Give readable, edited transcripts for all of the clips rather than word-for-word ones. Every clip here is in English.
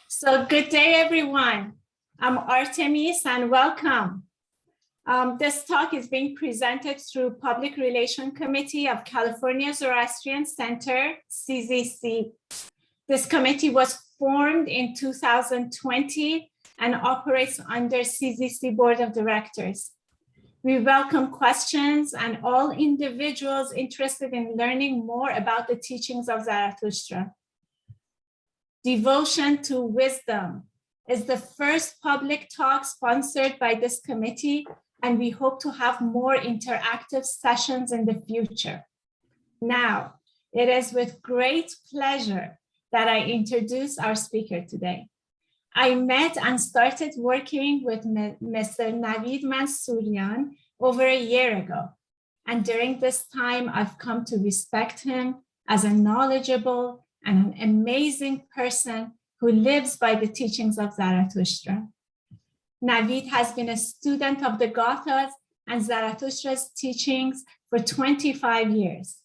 So good day, everyone. I'm Artemis and welcome. This talk is being presented through Public Relations Committee of California Zoroastrian Center, CZC. This committee was formed in 2020 and operates under CZC Board of Directors. We welcome questions and all individuals interested in learning more about the teachings of Zarathustra. Devotion to Wisdom is the first public talk sponsored by this committee, and we hope to have more interactive sessions in the future. Now, it is with great pleasure that I introduce our speaker today. I met and started working with Mr. Navid Mansourian over a year ago. And during this time, I've come to respect him as a knowledgeable and an amazing person who lives by the teachings of Zarathustra. Navid has been a student of the Gathas and Zarathustra's teachings for 25 years.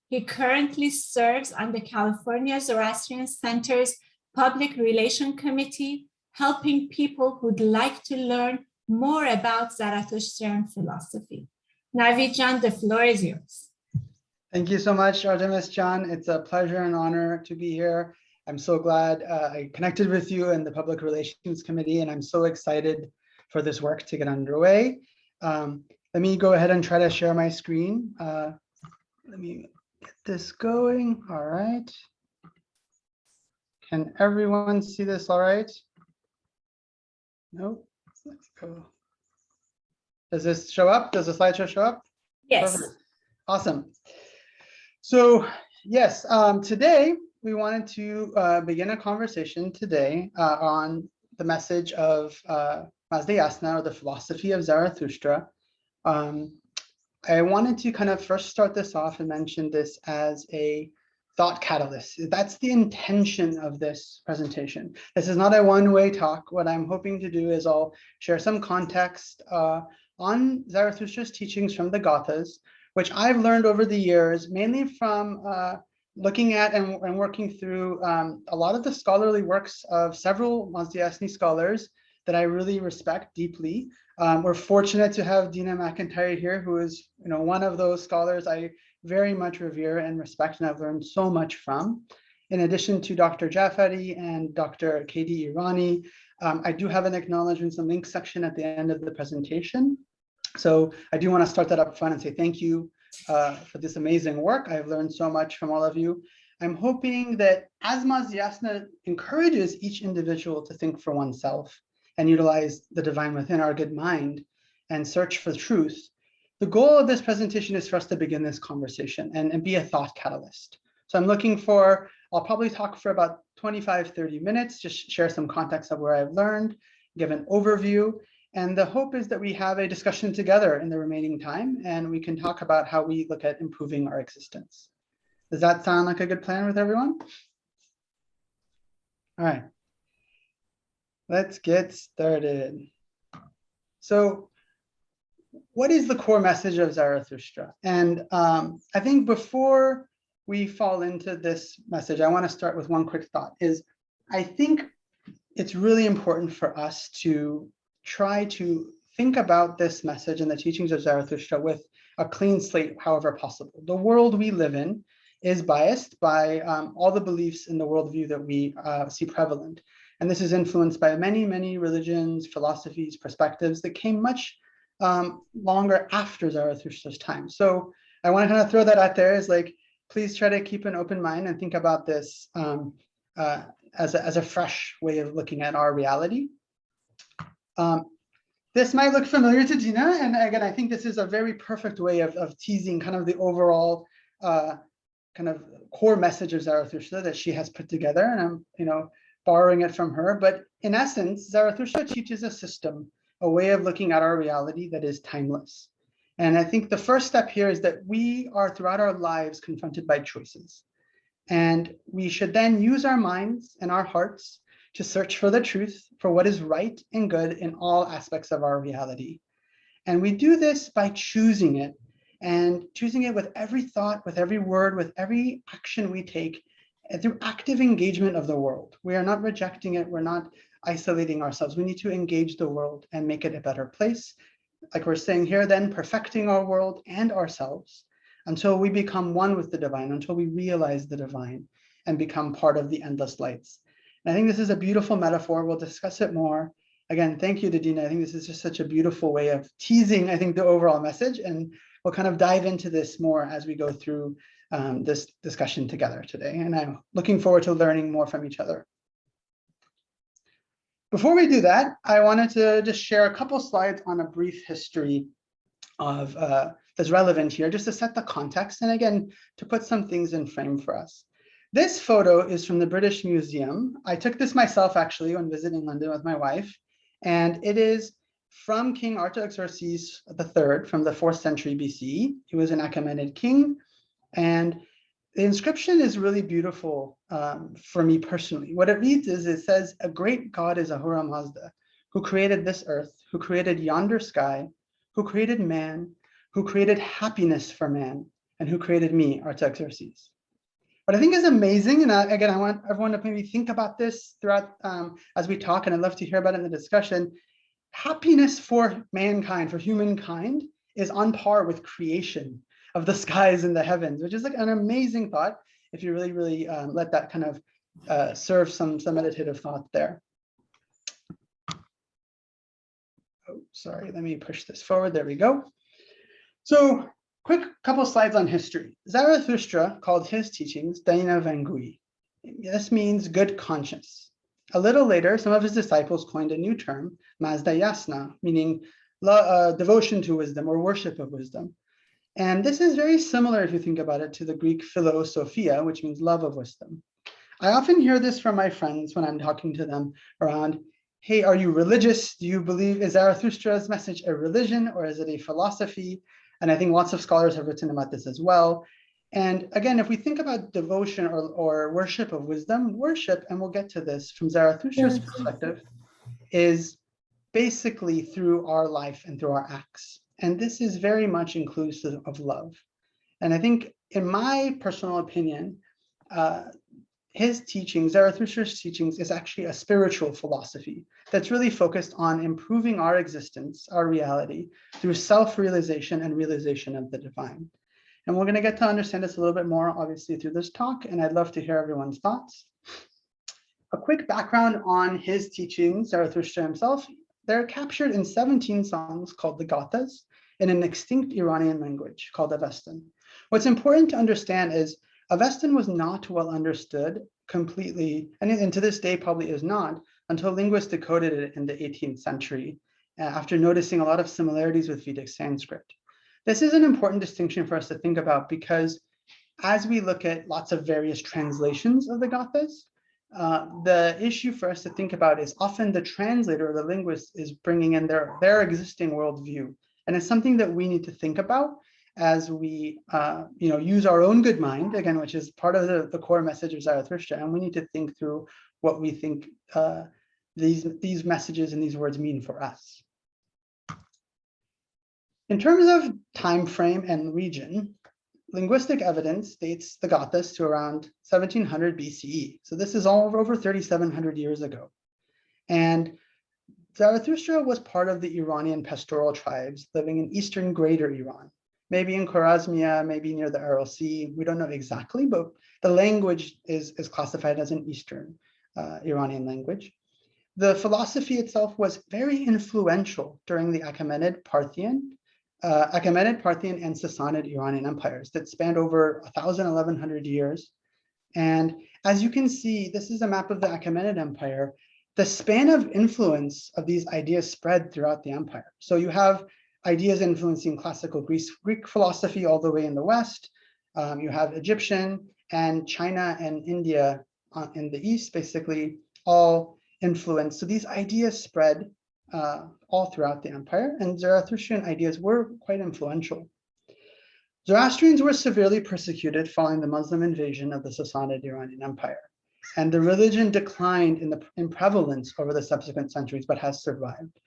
He currently serves on the California Zoroastrian Center's Public Relations Committee, helping people who'd like to learn more about Zarathustrian philosophy. Navid Jan, the floor is yours. Thank you so much, Artemis Jan. It's a pleasure and honor to be here. I'm so glad I connected with you in the Public Relations Committee, and I'm so excited for this work to get underway. Let me go ahead and try to share my screen. Let me get this going. All right. Can everyone see this all right? No? Let's go. Does this show up? Does the slideshow show up? Yes. Perfect. Awesome. So yes, today we wanted to begin a conversation today on the message of Mazdayasna, or the philosophy of Zarathustra. I wanted to kind of first start this off and mention this as a thought catalyst. That's the intention of this presentation. This is not a one-way talk. What I'm hoping to do is I'll share some context on Zarathustra's teachings from the Gathas, which I've learned over the years, mainly from looking at and working through a lot of the scholarly works of several Mazdayasni scholars that I really respect deeply. We're fortunate to have Dina McIntyre here, who is one of those scholars I very much revere and respect, and I've learned so much from. In addition to Dr. Jafari and Dr. K.D. Irani, I do have an acknowledgements and links section at the end of the presentation. So I do want to start that up front and say thank you for this amazing work. I've learned so much from all of you. I'm hoping that as Mazdayasna encourages each individual to think for oneself and utilize the divine within our good mind and search for truth, the goal of this presentation is for us to begin this conversation and be a thought catalyst. So I'm looking for, I'll probably talk for about 25, 30 minutes, just share some context of where I've learned, give an overview. And the hope is that we have a discussion together in the remaining time, and we can talk about how we look at improving our existence. Does that sound like a good plan with everyone? All right, let's get started. So what is the core message of Zarathustra? And I think before we fall into this message, I want to start with one quick thought. I think it's really important for us to try to think about this message and the teachings of Zarathustra with a clean slate, however possible. The world we live in is biased by all the beliefs in the worldview that we see prevalent. And this is influenced by many, many religions, philosophies, perspectives that came much longer after Zarathustra's time. So I want to kind of throw that out there as like, please try to keep an open mind and think about this as a fresh way of looking at our reality. This might look familiar to Dina, and again, I think this is a very perfect way of teasing kind of the overall kind of core message of Zarathustra that she has put together, and I'm borrowing it from her. But in essence, Zarathustra teaches a system, a way of looking at our reality that is timeless. And I think the first step here is that we are throughout our lives confronted by choices, and we should then use our minds and our hearts to search for the truth, for what is right and good in all aspects of our reality. And we do this by choosing it, and choosing it with every thought, with every word, with every action we take, and through active engagement of the world. We are not rejecting it. We're not isolating ourselves. We need to engage the world and make it a better place. Like we're saying here, then perfecting our world and ourselves until we become one with the divine, until we realize the divine and become part of the endless lights. And I think this is a beautiful metaphor. We'll discuss it more. Again, thank you to Dina. I think this is just such a beautiful way of teasing, I think, the overall message. And we'll kind of dive into this more as we go through this discussion together today. And I'm looking forward to learning more from each other. Before we do that, I wanted to just share a couple slides on a brief history of that's relevant here, just to set the context and again, to put some things in frame for us. This photo is from the British Museum. I took this myself actually when visiting London with my wife, and it is from King Artaxerxes III from the 4th century BCE. He was an Achaemenid king, and the inscription is really beautiful for me personally. What it reads is, it says, "A great God is Ahura Mazda, who created this earth, who created yonder sky, who created man, who created happiness for man, and who created me, Artaxerxes." What I think is amazing, and again, I want everyone to maybe think about this throughout as we talk, and I'd love to hear about it in the discussion. Happiness for mankind, for humankind, is on par with creation of the skies and the heavens, which is like an amazing thought if you really, really let that kind of serve some meditative thought there. Oh, sorry, let me push this forward. There we go. So quick couple slides on history. Zarathustra called his teachings Daina Vangui. This means good conscience. A little later, some of his disciples coined a new term, Mazdayasna, meaning devotion to wisdom or worship of wisdom. And this is very similar, if you think about it, to the Greek philosophia, which means love of wisdom. I often hear this from my friends when I'm talking to them around, hey, are you religious? Do you believe, is Zarathustra's message a religion or is it a philosophy? And I think lots of scholars have written about this as well. And again, if we think about devotion or worship of wisdom, worship, and we'll get to this from Zarathustra's perspective, is basically through our life and through our acts. And this is very much inclusive of love. And I think, in my personal opinion, his teachings, Zarathustra's teachings, is actually a spiritual philosophy that's really focused on improving our existence, our reality, through self-realization and realization of the divine. And we're going to get to understand this a little bit more, obviously, through this talk, and I'd love to hear everyone's thoughts. A quick background on his teachings, Zarathustra himself. They're captured in 17 songs called the Gathas in an extinct Iranian language called Avestan. What's important to understand is Avestan was not well understood completely, and to this day probably is not, until linguists decoded it in the 18th century, after noticing a lot of similarities with Vedic Sanskrit. This is an important distinction for us to think about because as we look at lots of various translations of the Gathas, the issue for us to think about is often the translator or the linguist is bringing in their existing worldview. And it's something that we need to think about as we use our own good mind, again, which is part of the core message of Zarathustra. And we need to think through what we think these messages and these words mean for us. In terms of time frame and region, linguistic evidence dates the Gathas to around 1700 BCE. So this is all over 3,700 years ago. And Zarathustra was part of the Iranian pastoral tribes living in eastern Greater Iran, maybe in Khwarezmia, maybe near the Aral Sea. We don't know exactly, but the language is classified as an Eastern Iranian language. The philosophy itself was very influential during the Achaemenid, Parthian, and Sassanid Iranian empires that spanned over 1,000, 1,100 years. And as you can see, this is a map of the Achaemenid Empire. The span of influence of these ideas spread throughout the empire. So you have ideas influencing classical Greek philosophy all the way in the West. You have Egyptian and China and India in the East, basically all influenced. So these ideas spread all throughout the empire, and Zarathustrian ideas were quite influential. Zoroastrians were severely persecuted following the Muslim invasion of the Sassanid Iranian Empire. And the religion declined in prevalence over the subsequent centuries, but has survived.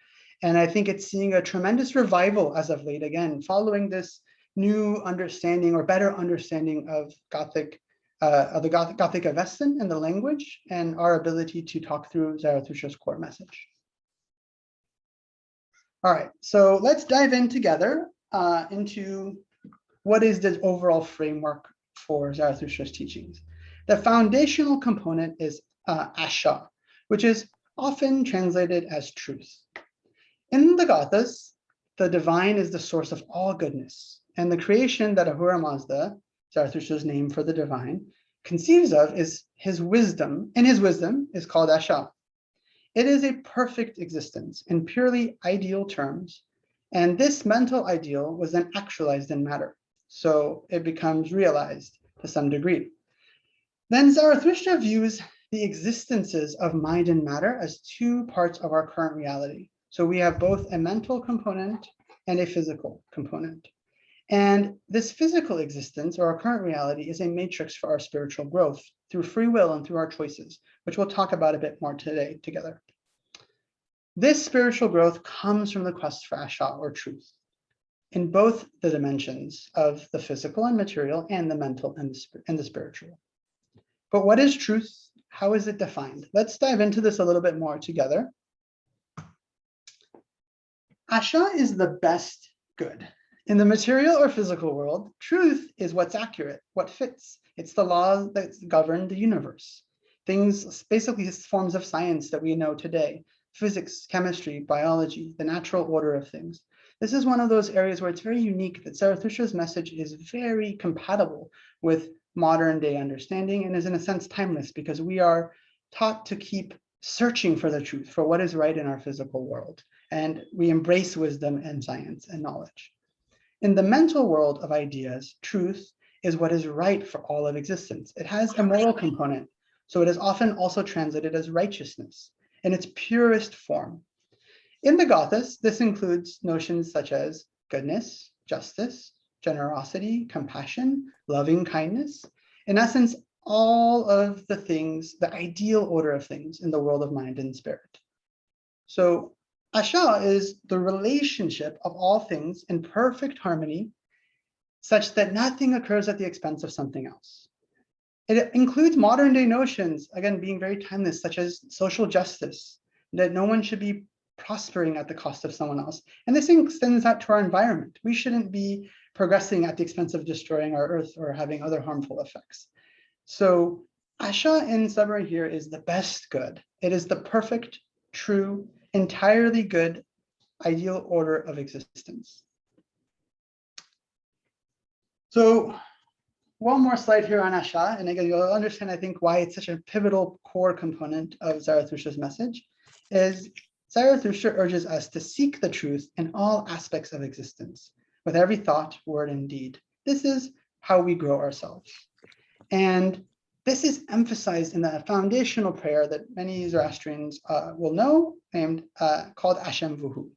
And I think it's seeing a tremendous revival as of late, again, following this new understanding or better understanding of Gothic the Gothic Avestan and the language, and our ability to talk through Zarathustra's core message. All right, so let's dive in together into what is the overall framework for Zarathustra's teachings. The foundational component is Asha, which is often translated as truth. In the Gathas, the divine is the source of all goodness, and the creation that Ahura Mazda, Zarathustra's name for the divine, conceives of is his wisdom, and his wisdom is called Asha. It is a perfect existence in purely ideal terms, and this mental ideal was then actualized in matter, so it becomes realized to some degree. Then Zarathustra views the existences of mind and matter as two parts of our current reality. So we have both a mental component and a physical component. And this physical existence, or our current reality, is a matrix for our spiritual growth through free will and through our choices, which we'll talk about a bit more today together. This spiritual growth comes from the quest for Asha, or truth, in both the dimensions of the physical and material, and the mental and the spiritual. But what is truth? How is it defined? Let's dive into this a little bit more together. Asha is the best good. In the material or physical world, truth is what's accurate, what fits. It's the laws that govern the universe. Things, basically forms of science that we know today, physics, chemistry, biology, the natural order of things. This is one of those areas where it's very unique that Zarathustra's message is very compatible with modern day understanding and is in a sense timeless, because we are taught to keep searching for the truth, for what is right in our physical world. And we embrace wisdom and science and knowledge. In the mental world of ideas, truth is what is right for all of existence. It has a moral component, so it is often also translated as righteousness in its purest form. In the Gathas, this includes notions such as goodness, justice, generosity, compassion, loving kindness. In essence, all of the things, the ideal order of things in the world of mind and spirit. So Asha is the relationship of all things in perfect harmony, such that nothing occurs at the expense of something else. It includes modern day notions, again, being very timeless, such as social justice, that no one should be prospering at the cost of someone else. And this extends out to our environment. We shouldn't be progressing at the expense of destroying our earth or having other harmful effects. So Asha in summary here is the best good. It is the perfect, true, entirely good, ideal order of existence. So one more slide here on Asha, and again, you'll understand, I think, why it's such a pivotal core component of Zarathustra's message, is Zarathustra urges us to seek the truth in all aspects of existence, with every thought, word, and deed. This is how we grow ourselves. And this is emphasized in the foundational prayer that many Zoroastrians will know, named called Ashem Vuhu.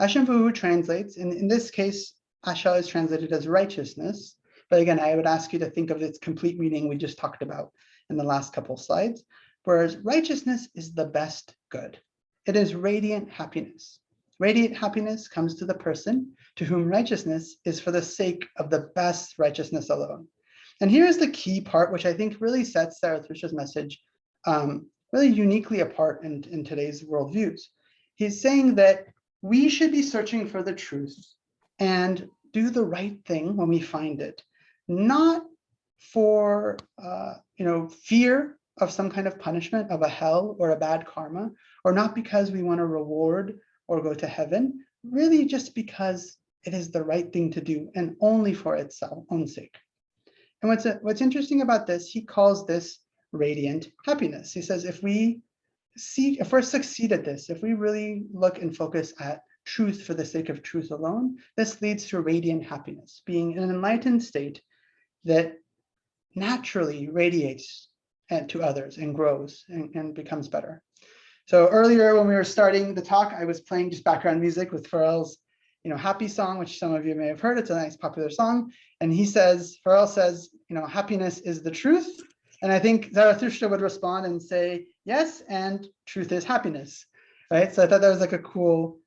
Ashem Vuhu translates, in this case, Asha is translated as righteousness. But again, I would ask you to think of its complete meaning we just talked about in the last couple slides. Whereas righteousness is the best good. It is radiant happiness. Radiant happiness comes to the person to whom righteousness is for the sake of the best righteousness alone. And here's the key part, which I think really sets Zarathustra's message really uniquely apart in today's worldviews. He's saying that we should be searching for the truth and do the right thing when we find it, not for fear of some kind of punishment, of a hell or a bad karma, or not because we want a reward or go to heaven, really just because it is the right thing to do and only for its own sake. And what's interesting about this, he calls this radiant happiness. He says, if we're succeed at this, if we really look and focus at truth for the sake of truth alone, this leads to radiant happiness, being in an enlightened state that naturally radiates to others and grows and becomes better. So earlier when we were starting the talk, I was playing just background music with Pharrell's happy song, which some of you may have heard. It's a nice popular song. And Pharrell says, happiness is the truth. And I think Zarathustra would respond and say, yes, and truth is happiness, right? So I thought that was like a cool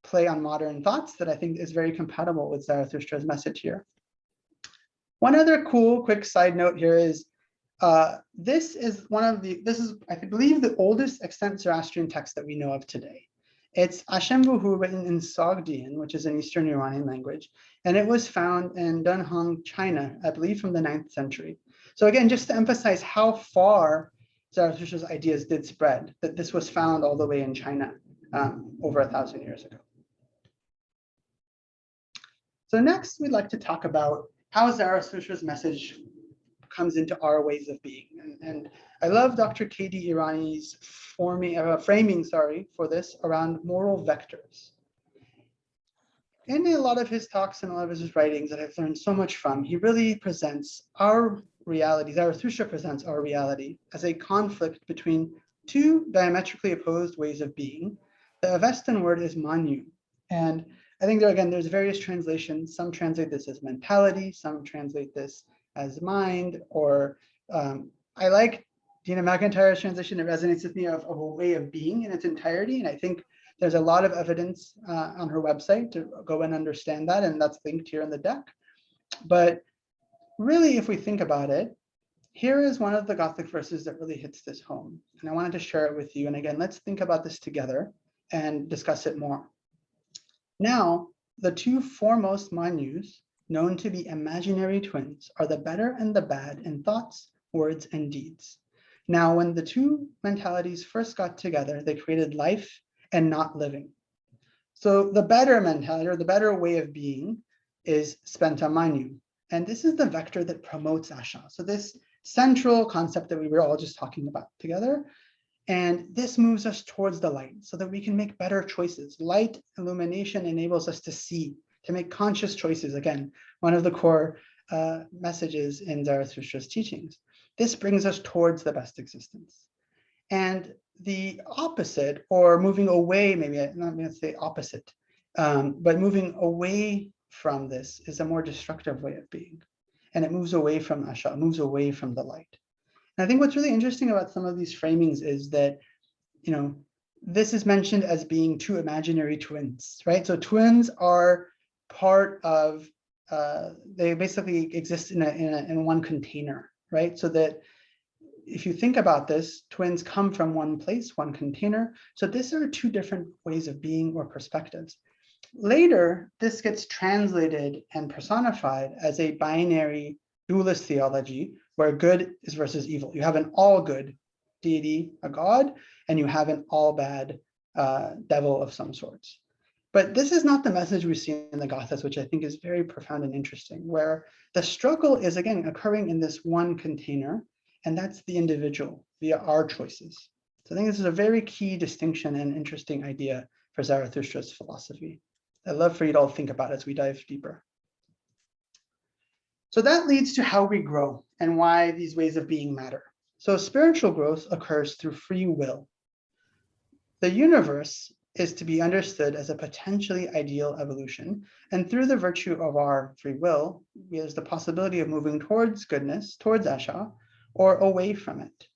play on modern thoughts that I think is very compatible with Zarathustra's message here. One other cool, quick side note here is this is I believe the oldest extant Zoroastrian text that we know of today. It's Ashembuhu written in Sogdian, which is an Eastern Iranian language, and it was found in Dunhuang, China, I believe from the 9th century. So again, just to emphasize how far Zarathustra's ideas did spread, that this was found all the way in China over 1,000 years ago. So next, we'd like to talk about how Zarathustra's message comes into our ways of being. And I love Dr. K.D. Irani's framing for this around moral vectors. In a lot of his talks and a lot of his writings that I've learned so much from, he really presents our reality, Zarathustra presents our reality as a conflict between two diametrically opposed ways of being. The Avestan word is manu. And I think there's various translations. Some translate this as mentality, some translate this as mind, or I like Dina McIntyre's translation. It resonates with me of a way of being in its entirety. And I think there's a lot of evidence on her website to go and understand that. And that's linked here in the deck. But really, if we think about it, here is one of the Gothic verses that really hits this home. And I wanted to share it with you. And again, let's think about this together and discuss it more. Now, the two foremost manus, known to be imaginary twins, are the better and the bad in thoughts, words, and deeds. Now, when the two mentalities first got together, they created life and not living. So the better mentality, or the better way of being, is spenta manu. And this is the vector that promotes asha. So this central concept that we were all just talking about together. And this moves us towards the light so that we can make better choices. Light illumination enables us to see, to make conscious choices. Again, one of the core messages in Zarathustra's teachings. This brings us towards the best existence. And the opposite, or moving away, maybe I'm not going to say opposite, but moving away from this is a more destructive way of being. And it moves away from asha, moves away from the light. And I think what's really interesting about some of these framings is that, this is mentioned as being two imaginary twins, right? So twins are part of, they basically exist in one container, right? So that if you think about this, twins come from one place, one container. So these are two different ways of being or perspectives. Later, this gets translated and personified as a binary dualist theology where good is versus evil. You have an all good deity, a god, and you have an all bad devil of some sorts. But this is not the message we see in the Gathas, which I think is very profound and interesting, where the struggle is, again, occurring in this one container, and that's the individual via our choices. So I think this is a very key distinction and interesting idea for Zarathustra's philosophy. I'd love for you to all think about as we dive deeper. So that leads to how we grow and why these ways of being matter. So spiritual growth occurs through free will. The universe is to be understood as a potentially ideal evolution. And through the virtue of our free will, there's the possibility of moving towards goodness, towards asha, or away from it.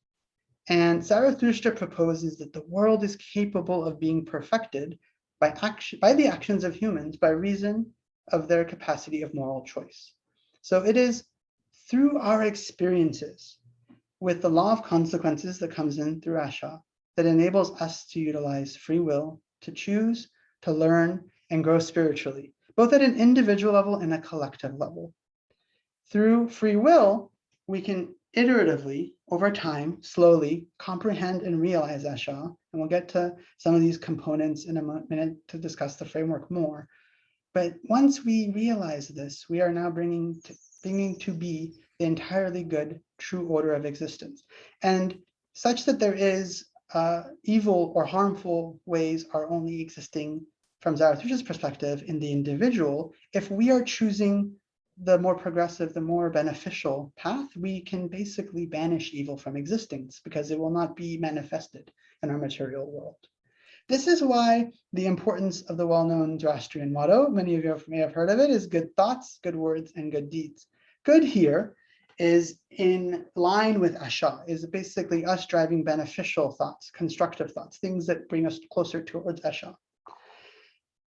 And Zarathustra proposes that the world is capable of being perfected by the actions of humans by reason of their capacity of moral choice. So it is through our experiences with the law of consequences that comes in through asha that enables us to utilize free will to choose, to learn, and grow spiritually, both at an individual level and a collective level. Through free will, we can iteratively, over time, slowly comprehend and realize asha, and we'll get to some of these components in a minute to discuss the framework more. But once we realize this, we are now bringing to be the entirely good, true order of existence. And such that there is evil or harmful ways are only existing from Zarathustra's perspective in the individual. If we are choosing the more progressive, the more beneficial path, we can basically banish evil from existence because it will not be manifested in our material world. This is why the importance of the well-known Zoroastrian motto, many of you may have heard of it, is good thoughts, good words, and good deeds. Good here is in line with asha, is basically us driving beneficial thoughts, constructive thoughts, things that bring us closer towards asha.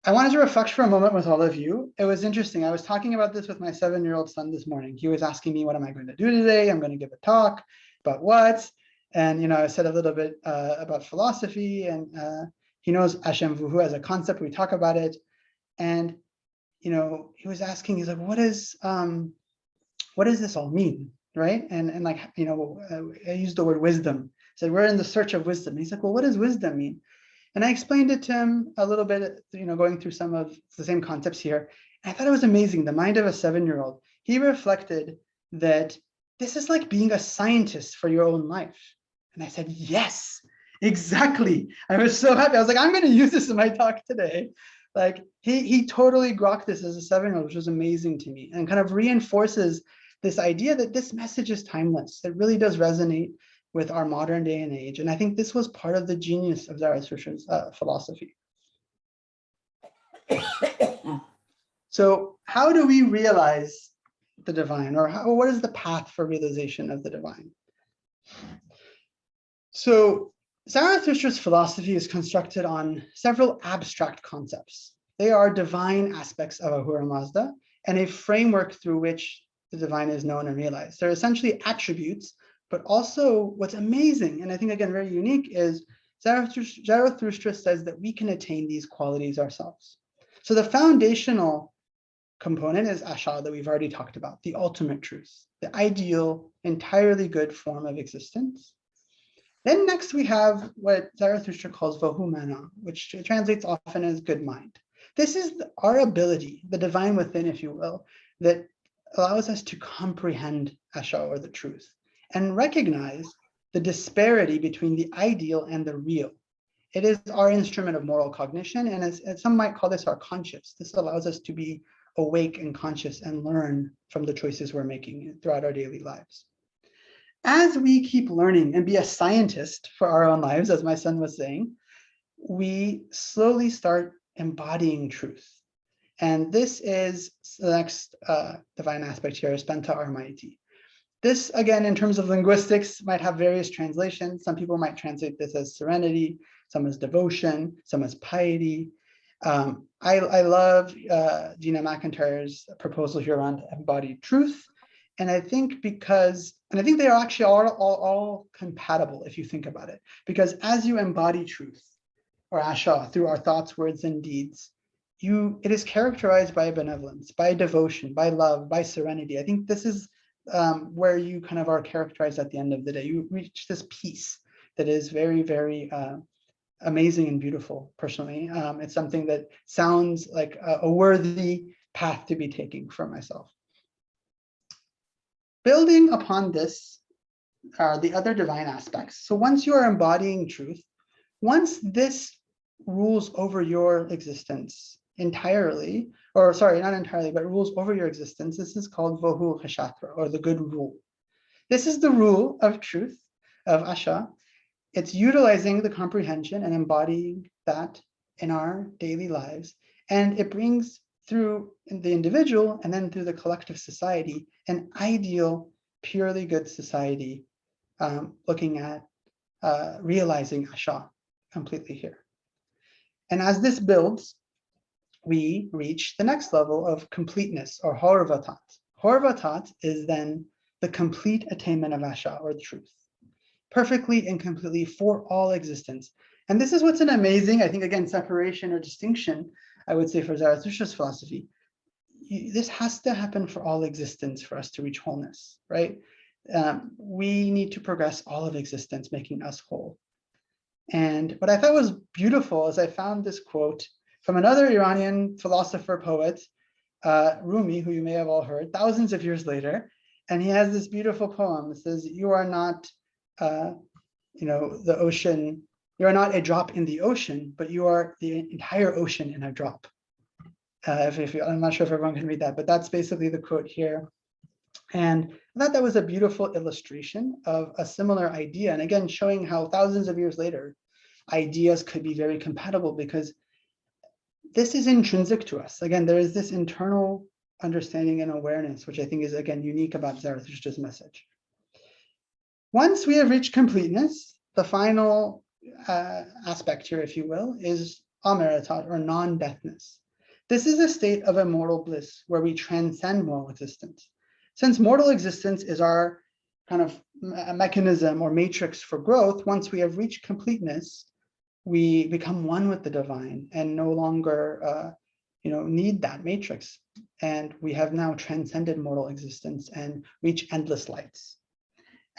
I wanted to reflect for a moment with all of you. It was interesting. I was talking about this with my 7-year-old son this morning. He was asking me, what am I going to do today? I'm going to give a talk, about what? And, I said a little bit about philosophy, and he knows Hashem Vuhu as a concept. We talk about it. And, he was asking, he's like, what does this all mean? Right. And like, I used the word wisdom. I said, we're in the search of wisdom. And he's like, well, what does wisdom mean? And I explained it to him a little bit, going through some of the same concepts here. And I thought it was amazing. The mind of a 7-year-old. He reflected that this is like being a scientist for your own life. And I said, yes, exactly. I was so happy. I was like, I'm going to use this in my talk today. Like he totally grokked this as a 7-year-old, which was amazing to me, and kind of reinforces this idea that this message is timeless. It really does resonate with our modern day and age. And I think this was part of the genius of Zarathustra's philosophy. So how do we realize the divine, or what is the path for realization of the divine? So Zarathustra's philosophy is constructed on several abstract concepts. They are divine aspects of Ahura Mazda and a framework through which the divine is known and realized. They're essentially attributes, but also what's amazing, and I think again very unique, is Zarathustra says that we can attain these qualities ourselves. So the foundational component is Asha that we've already talked about, the ultimate truth, the ideal, entirely good form of existence. Then next we have what Zarathustra calls Vahumana, which translates often as good mind. This is our ability, the divine within, if you will, that allows us to comprehend Asha, or the truth, and recognize the disparity between the ideal and the real. It is our instrument of moral cognition, and as some might call this our conscience. This allows us to be awake and conscious and learn from the choices we're making throughout our daily lives. As we keep learning and be a scientist for our own lives, as my son was saying, we slowly start embodying truth. And this is the next divine aspect here, Spenta Armaiti. This, again, in terms of linguistics, might have various translations. Some people might translate this as serenity, some as devotion, some as piety. I love Gina McIntyre's proposal here around embodied truth. And I think they are actually all compatible if you think about it. Because as you embody truth, or Asha, through our thoughts, words, and deeds, it is characterized by benevolence, by devotion, by love, by serenity. I think this is where you kind of are characterized at the end of the day. You reach this peace that is very, very amazing and beautiful, personally. It's something that sounds like a worthy path to be taking for myself. Building upon this are the other divine aspects. So once you are embodying truth, once this rules over your existence entirely, or sorry, not entirely, but rules over your existence, this is called Vohu Khashatra, or the good rule. This is the rule of truth, of Asha. It's utilizing the comprehension and embodying that in our daily lives. And it brings through the individual and then through the collective society, an ideal, purely good society, looking at realizing Asha completely here. And as this builds, we reach the next level of completeness, or Horvatat. Horvatat is then the complete attainment of Asha, or the truth, perfectly and completely for all existence. And this is what's an amazing, I think, again, separation or distinction, I would say, for Zarathustra's philosophy. This has to happen for all existence for us to reach wholeness, right? We need to progress all of existence, making us whole. And what I thought was beautiful is I found this quote from another Iranian philosopher poet, Rumi, who you may have all heard, thousands of years later. And he has this beautiful poem. It says, "You are not, the ocean. You are not a drop in the ocean, but you are the entire ocean in a drop." I'm not sure if everyone can read that, but that's basically the quote here. And I thought that was a beautiful illustration of a similar idea. And again, showing how thousands of years later, ideas could be very compatible, because this is intrinsic to us. Again, there is this internal understanding and awareness, which I think is, again, unique about Zarathustra's message. Once we have reached completeness, the final aspect here, if you will, is amaritat, or non-deathness. This is a state of immortal bliss where we transcend mortal existence. Since mortal existence is our kind of mechanism or matrix for growth, once we have reached completeness, we become one with the divine and no longer need that matrix. And we have now transcended mortal existence and reached endless lights.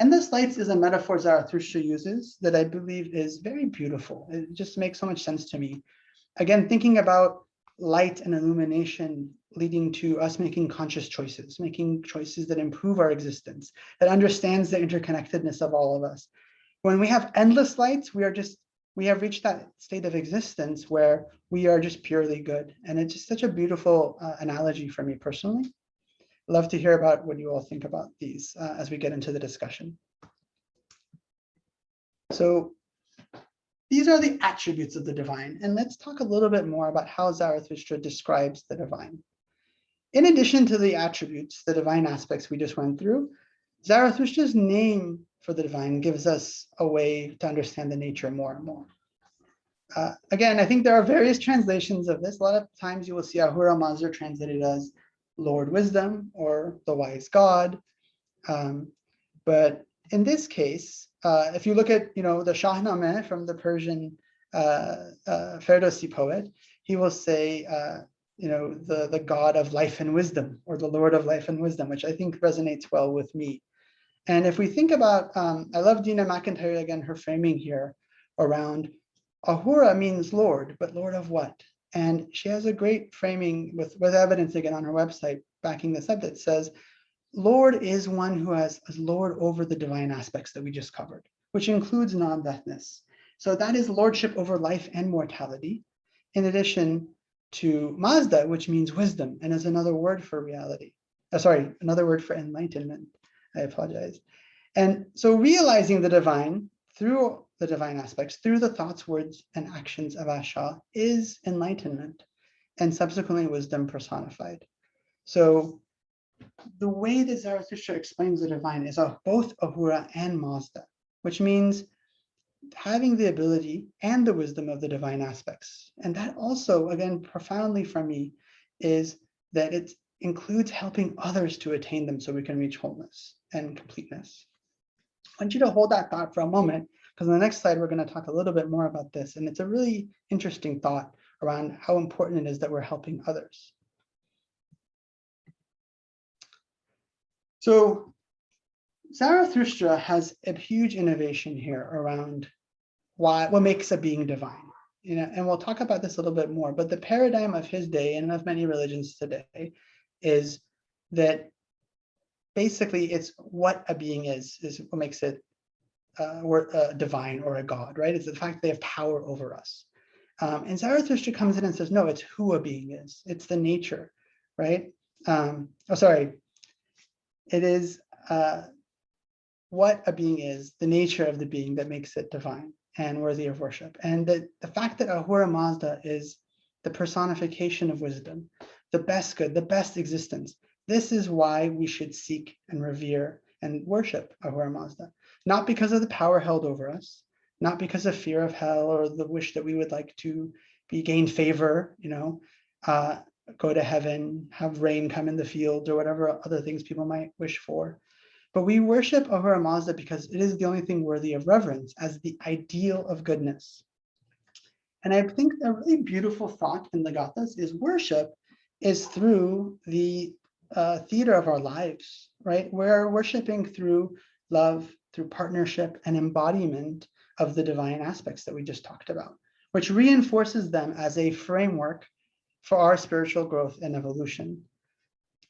Endless lights is a metaphor Zarathustra uses that I believe is very beautiful. It just makes so much sense to me. Again, thinking about light and illumination leading to us making conscious choices, making choices that improve our existence, that understands the interconnectedness of all of us. When we have endless lights, we have reached that state of existence where we are just purely good. And it's just such a beautiful analogy for me personally. Love to hear about what you all think about these as we get into the discussion. So these are the attributes of the divine. And let's talk a little bit more about how Zarathustra describes the divine. In addition to the attributes, the divine aspects we just went through, Zarathustra's name for the divine gives us a way to understand the nature more and more. Again, I think there are various translations of this. A lot of times you will see Ahura Mazda translated as Lord Wisdom or the Wise God. But in this case, if you look at the Shahnameh from the Persian Ferdowsi poet, he will say the God of life and wisdom, or the Lord of life and wisdom, which I think resonates well with me. And if we think about, I love Dina McIntyre again, her framing here around Ahura means Lord, but Lord of what? And she has a great framing with evidence again on her website backing this up that says, Lord is one who is Lord over the divine aspects that we just covered, which includes non-deathness. So that is lordship over life and mortality, in addition to Mazda, which means wisdom, and is another word for reality. Another word for enlightenment. I apologize. And so realizing the divine through the divine aspects, through the thoughts, words, and actions of Asha is enlightenment, and subsequently wisdom personified. So the way that Zarathustra explains the divine is of both Ahura and Mazda, which means having the ability and the wisdom of the divine aspects. And that also, again, profoundly for me, is that it includes helping others to attain them so we can reach wholeness and completeness. I want you to hold that thought for a moment, because on the next slide, we're going to talk a little bit more about this. And it's a really interesting thought around how important it is that we're helping others. So Zarathustra has a huge innovation here around what makes a being divine. And we'll talk about this a little bit more, but the paradigm of his day and of many religions today is that basically it's what a being is what makes it divine or a god, right? It's the fact that they have power over us. And Zarathustra comes in and says, no, it's who a being is. It's the nature, right? It is what a being is, the nature of the being that makes it divine and worthy of worship. And the fact that Ahura Mazda is the personification of wisdom, the best good, the best existence. This is why we should seek and revere and worship Ahura Mazda. Not because of the power held over us, not because of fear of hell or the wish that we would like to gain favor, go to heaven, have rain come in the fields, or whatever other things people might wish for. But we worship Ahura Mazda because it is the only thing worthy of reverence as the ideal of goodness. And I think a really beautiful thought in the Gathas is worship is through the theater of our lives, right? We're worshiping through love, through partnership and embodiment of the divine aspects that we just talked about, which reinforces them as a framework for our spiritual growth and evolution.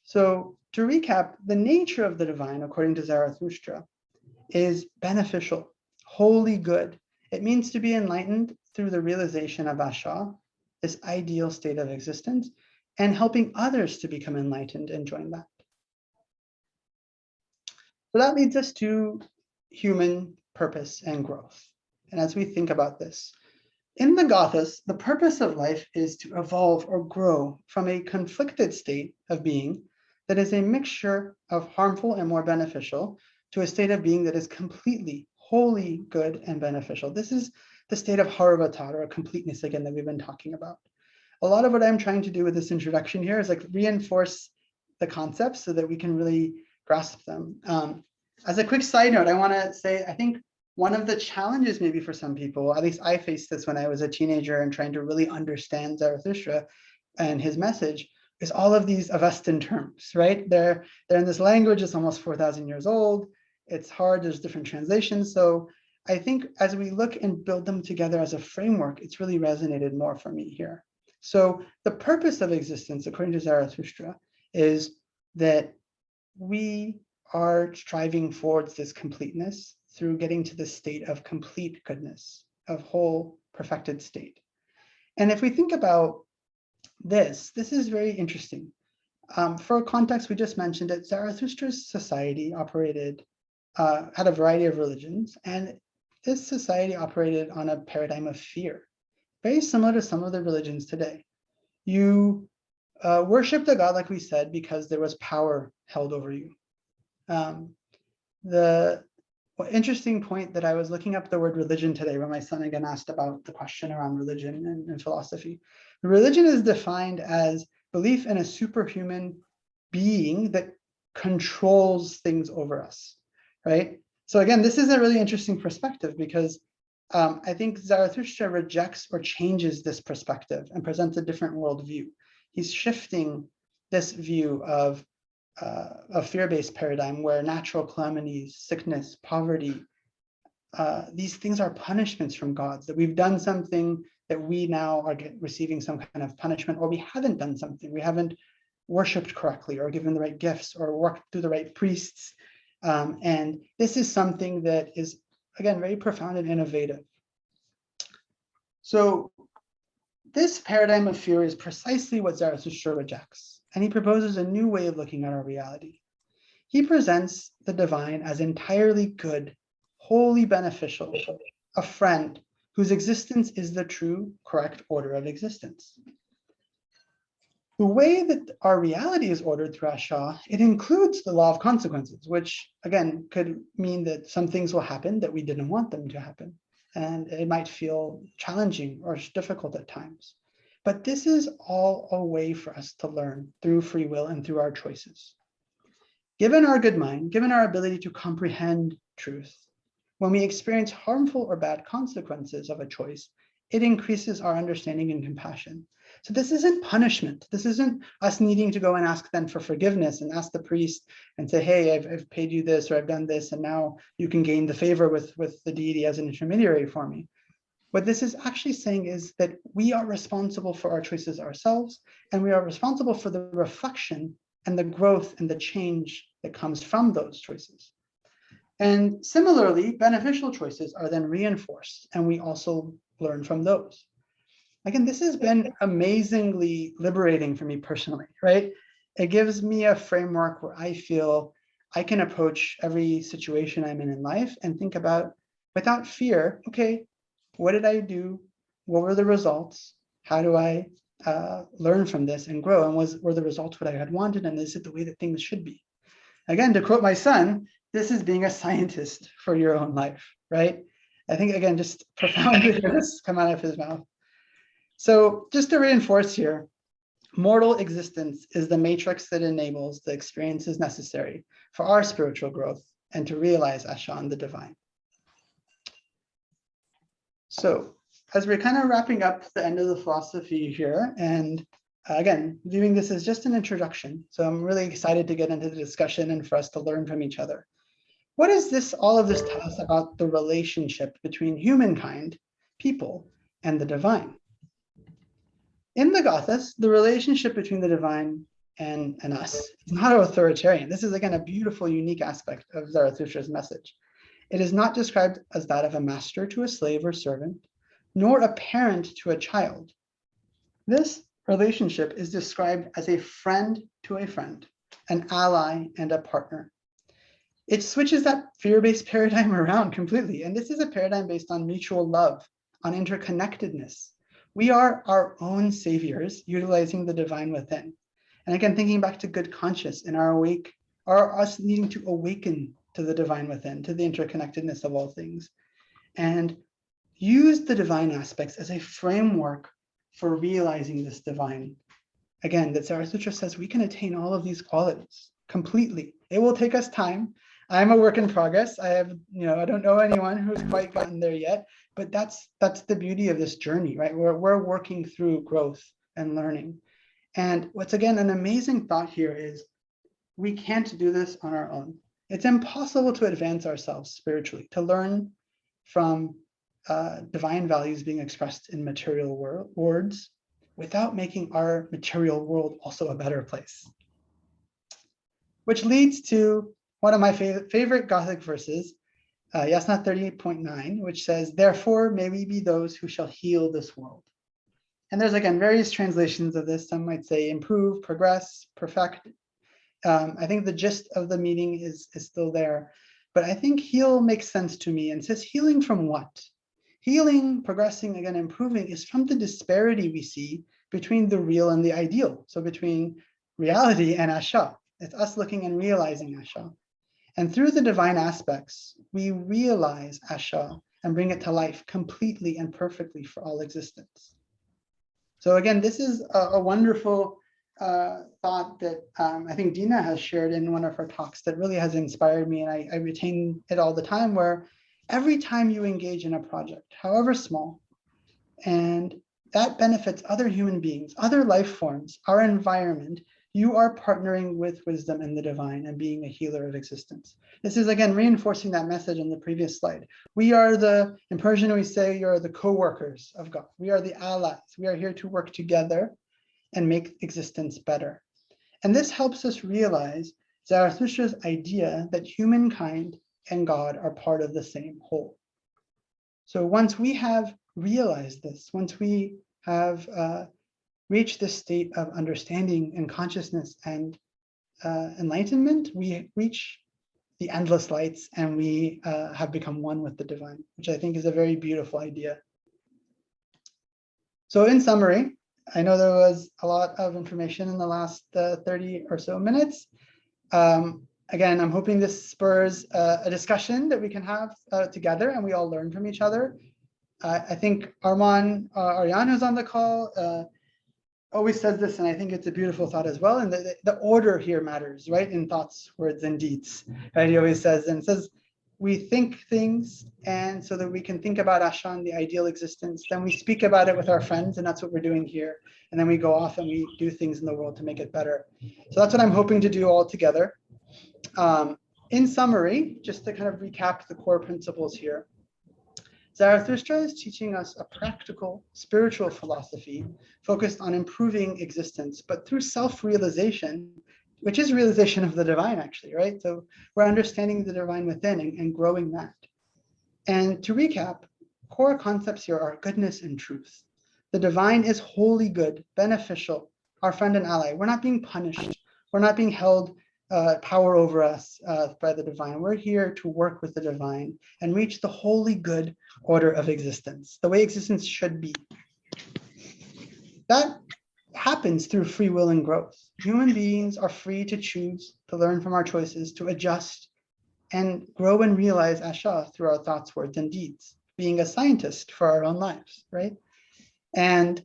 So to recap, the nature of the divine, according to Zarathustra, is beneficial, wholly good. It means to be enlightened through the realization of Asha, this ideal state of existence, and helping others to become enlightened and join that. So that leads us to human purpose and growth. And as we think about this, in the Gathas, the purpose of life is to evolve or grow from a conflicted state of being that is a mixture of harmful and more beneficial to a state of being that is completely, wholly good and beneficial. This is the state of Harvatar, or completeness again, that we've been talking about. A lot of what I'm trying to do with this introduction here is like reinforce the concepts so that we can really grasp them. As a quick side note, I want to say, I think one of the challenges maybe for some people, at least I faced this when I was a teenager and trying to really understand Zarathustra and his message, is all of these Avestan terms, right? They're in this language, it's almost 4,000 years old. It's hard, there's different translations. So I think as we look and build them together as a framework, it's really resonated more for me here. So the purpose of existence, according to Zarathustra, is that we are striving towards this completeness through getting to the state of complete goodness, of whole perfected state. And if we think about this is very interesting. For context, we just mentioned that Zarathustra's society operated, had a variety of religions, and this society operated on a paradigm of fear, very similar to some of the religions today. You worshiped a god, like we said, because there was power held over you. The interesting point that I was looking up the word religion today when my son again asked about the question around religion and philosophy. Religion is defined as belief in a superhuman being that controls things over us, right? So again, this is a really interesting perspective because I think Zarathustra rejects or changes this perspective and presents a different worldview. He's shifting this view of a fear-based paradigm where natural calamities, sickness, poverty, these things are punishments from gods, that we've done something that we now are receiving some kind of punishment, or we haven't done something, we haven't worshipped correctly or given the right gifts or worked through the right priests. And this is something that is, again, very profound and innovative. So this paradigm of fear is precisely what Zarathustra rejects, and he proposes a new way of looking at our reality. He presents the divine as entirely good, wholly beneficial, a friend whose existence is the true, correct order of existence. The way that our reality is ordered through Asha, it includes the law of consequences, which again could mean that some things will happen that we didn't want them to happen. And it might feel challenging or difficult at times. But this is all a way for us to learn through free will and through our choices. Given our good mind, given our ability to comprehend truth, when we experience harmful or bad consequences of a choice, it increases our understanding and compassion. So this isn't punishment. This isn't us needing to go and ask them for forgiveness and ask the priest and say, hey, I've paid you this or I've done this, and now you can gain the favor with the deity as an intermediary for me. What this is actually saying is that we are responsible for our choices ourselves, and we are responsible for the reflection and the growth and the change that comes from those choices. And similarly, beneficial choices are then reinforced, and we also learn from those. Again, this has been amazingly liberating for me personally, right? It gives me a framework where I feel I can approach every situation I'm in life and think about, without fear, okay, what did I do? What were the results? How do I learn from this and grow? And were the results what I had wanted? And is it the way that things should be? Again, to quote my son, this is being a scientist for your own life, right? I think, again, just profound to hear this come out of his mouth. So just to reinforce here, mortal existence is the matrix that enables the experiences necessary for our spiritual growth and to realize Asha, the divine. So as we're kind of wrapping up the end of the philosophy here, and again, viewing this as just an introduction, so I'm really excited to get into the discussion and for us to learn from each other. What does all of this tell us about the relationship between humankind, people, and the divine? In the Gathas, the relationship between the divine and us is not authoritarian. This is, again, a beautiful, unique aspect of Zarathustra's message. It is not described as that of a master to a slave or servant, nor a parent to a child. This relationship is described as a friend to a friend, an ally and a partner. It switches that fear-based paradigm around completely. And this is a paradigm based on mutual love, on interconnectedness. We are our own saviors, utilizing the divine within. And again, thinking back to good conscience and us needing to awaken to the divine within, to the interconnectedness of all things. And use the divine aspects as a framework for realizing this divine. Again, that Zarathustra says we can attain all of these qualities completely. It will take us time. I'm a work in progress. I don't know anyone who's quite gotten there yet, but that's the beauty of this journey, right? We're working through growth and learning. And what's again an amazing thought here is we can't do this on our own. It's impossible to advance ourselves spiritually, to learn from divine values being expressed in material words without making our material world also a better place. Which leads to one of my favorite Gothic verses, Yasna 38.9, which says, "Therefore may we be those who shall heal this world." And there's again various translations of this. Some might say improve, progress, perfect. I think the gist of the meaning is still there, but I think heal makes sense to me and says healing from what? Healing, progressing, again, improving is from the disparity we see between the real and the ideal. So between reality and Asha. It's us looking and realizing Asha. And through the divine aspects, we realize Asha and bring it to life completely and perfectly for all existence. So again, this is a wonderful thought that I think Dina has shared in one of her talks that really has inspired me, and I retain it all the time, where every time you engage in a project, however small, and that benefits other human beings, other life forms, our environment, you are partnering with wisdom and the divine and being a healer of existence. This is again reinforcing that message in the previous slide. We are in Persian we say, you're the co-workers of God. We are the allies. We are here to work together and make existence better. And this helps us realize Zarathustra's idea that humankind and God are part of the same whole. So once we have realized this, once we have reached this state of understanding and consciousness and enlightenment, we reach the endless lights and we have become one with the divine, which I think is a very beautiful idea. So in summary, I know there was a lot of information in the last 30 or so minutes. Again, I'm hoping this spurs a discussion that we can have together and we all learn from each other. I think Arman Aryan, who's on the call, always says this, and I think it's a beautiful thought as well. And the order here matters, right? In thoughts, words, and deeds, right? He always says, and says, we think things, and so that we can think about Ashan, the ideal existence. Then we speak about it with our friends, and that's what we're doing here. And then we go off and we do things in the world to make it better. So that's what I'm hoping to do all together. In summary, just to kind of recap the core principles here, Zarathustra is teaching us a practical spiritual philosophy focused on improving existence, but through self-realization, which is realization of the divine, actually, right? So we're understanding the divine within and growing that. And to recap, core concepts here are goodness and truth. The divine is wholly good, beneficial, our friend and ally. We're not being punished. We're not being held power over us by the divine. We're here to work with the divine and reach the wholly good order of existence, the way existence should be. That happens through free will and growth. Human beings are free to choose, to learn from our choices, to adjust, and grow and realize Asha through our thoughts, words, and deeds, being a scientist for our own lives, right? And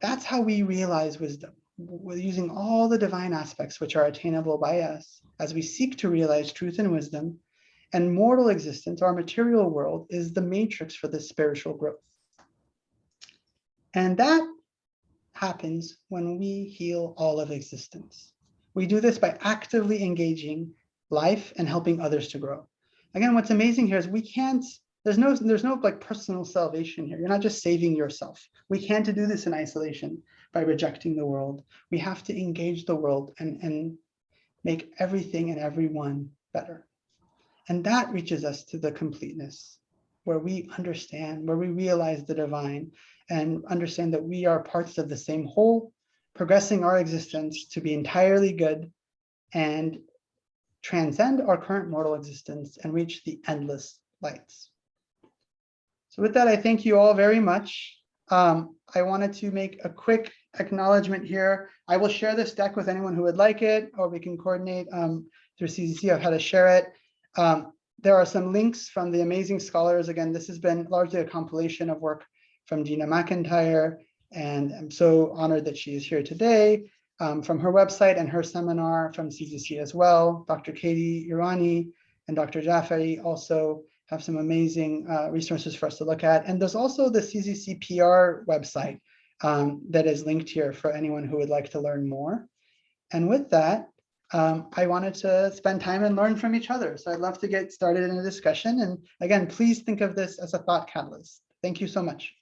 that's how we realize wisdom. We're using all the divine aspects which are attainable by us as we seek to realize truth and wisdom, and mortal existence, our material world, is the matrix for this spiritual growth. And that happens when we heal all of existence. We do this by actively engaging life and helping others to grow. Again, what's amazing here is there's no like personal salvation here. You're not just saving yourself. We can't do this in isolation by rejecting the world. We have to engage the world and make everything and everyone better. And that reaches us to the completeness, where we understand, where we realize the divine and understand that we are parts of the same whole, progressing our existence to be entirely good and transcend our current mortal existence and reach the endless lights. So with that, I thank you all very much. I wanted to make a quick acknowledgement here. I will share this deck with anyone who would like it, or we can coordinate through CZC of how to share it. there are some links from the amazing scholars. Again, this has been largely a compilation of work from Gina McIntyre, and I'm so honored that she is here today, from her website and her seminar from CZC as well. Dr. Katie Irani and Dr. Jafari also have some amazing resources for us to look at. And there's also the CZC PR website that is linked here for anyone who would like to learn more. And with that, I wanted to spend time and learn from each other. So I'd love to get started in a discussion. And again, please think of this as a thought catalyst. Thank you so much.